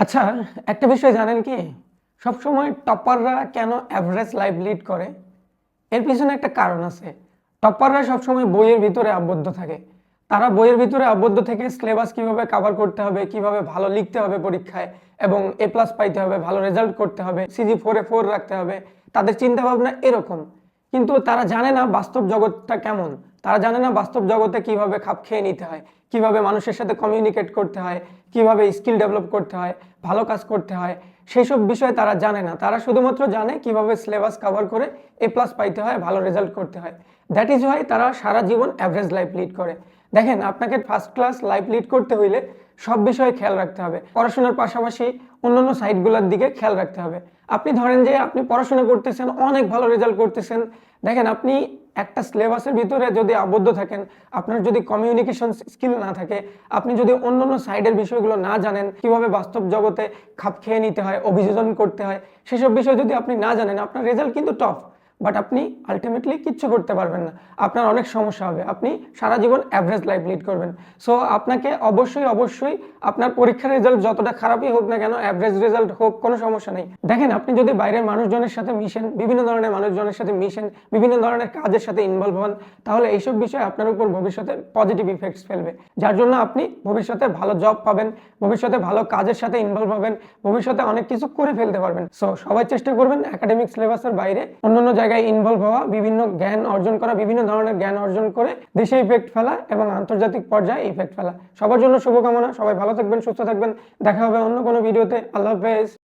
আচ্ছা, একটা বিষয় জানেন কি? সবসময় টপাররা কেন এভারেজ লাইফ লিড করে? এর পিছনে একটা কারণ আছে। টপাররা সবসময় বইয়ের ভিতরে আবদ্ধ থাকে। তারা বইয়ের ভিতরে আবদ্ধ থেকে সিলেবাস কিভাবে কভার করতে হবে, কিভাবে ভালো লিখতে হবে পরীক্ষায় এবং এ প্লাস পাইতে হবে, ভালো রেজাল্ট করতে হবে, সিজি 4 এ 4 রাখতে হবে। তাদের চিন্তাভাবনা এরকম। কিন্তু তারা জানে না বাস্তব জগৎটা কেমন। তারা জানে না বাস্তব জগতে কিভাবে খাপ খেয়ে নিতে হয়, কিভাবে মানুষের সাথে কমিউনিকেট করতে হয়, কিভাবে স্কিল ডেভেলপ করতে হয়, ভালো কাজ করতে হয়। সেই সব বিষয় তারা জানে না। তারা শুধুমাত্র জানে কিভাবে সিলেবাস কভার করে এ প্লাস পাইতে হয়, ভালো রেজাল্ট করতে হয়। দ্যাট ইজ ওয়াই তারা সারা জীবন অ্যাভারেজ লাইফ লিড করে। দেখেন, আপনাকে ফার্স্ট ক্লাস লাইফ লিড করতে হইলে সব বিষয়ে খেয়াল রাখতে হবে। পড়াশোনার পাশাপাশি অন্যান্য সাইডগুলোর দিকে খেয়াল রাখতে হবে। আপনি ধরেন যে আপনি পড়াশোনা করতেছেন, অনেক ভালো রেজাল্ট করতেছেন। দেখেন, আপনি একটা সিলেবাসের ভিতরে যদি আবদ্ধ থাকেন, আপনার যদি কমিউনিকেশন স্কিল না থাকে, আপনি যদি অন্যান্য সাইডের বিষয়গুলো না জানেন, কিভাবে বাস্তব জগতে খাপ খেয়ে নিতে হয়, অভিযোজন করতে হয়, সেসব বিষয় যদি আপনি না জানেন, আপনার রেজাল্ট কিন্তু টফ, বাট আপনি আলটিমেটলি কিচ্ছু করতে পারবেন না। আপনার অনেক সমস্যা হবে। আপনি সারা জীবন অ্যাভারেজ লাইফ লিড করবেন। সো আপনাকে অবশ্যই আপনার পরীক্ষার রেজাল্ট যতটা খারাপই হোক না কেন, অ্যাভারেজ রেজাল্ট হোক, কোনো সমস্যা নেই। দেখেন, আপনি যদি বাইরের মানুষজনের সাথে মিশেন, বিভিন্ন ধরনের মানুষজনের সাথে মিশেন, বিভিন্ন ধরনের কাজের সাথে ইনভলভ হন, তাহলে এইসব বিষয় আপনার উপর ভবিষ্যতে পজিটিভ ইফেক্টস ফেলবে, যার জন্য আপনি ভবিষ্যতে ভালো জব পাবেন, ভবিষ্যতে ভালো কাজের সাথে ইনভলভ হবেন, ভবিষ্যতে অনেক কিছু করে ফেলতে পারবেন। সো সবাই চেষ্টা করবেন একাডেমিক সিলেবাসের বাইরে অন্যান্য জায়গায় ইনভলভ হওয়া, বিভিন্ন জ্ঞান অর্জন করা, বিভিন্ন ধরনের জ্ঞান অর্জন করে দেশে ইফেক্ট ফেলা এবং আন্তর্জাতিক পর্যায়ে ইফেক্ট ফেলা। সবার জন্য শুভকামনা। সবাই ভালো থাকবেন, সুস্থ থাকবেন। দেখা হবে অন্য কোনো ভিডিওতে। আল্লাহ হাফেজ।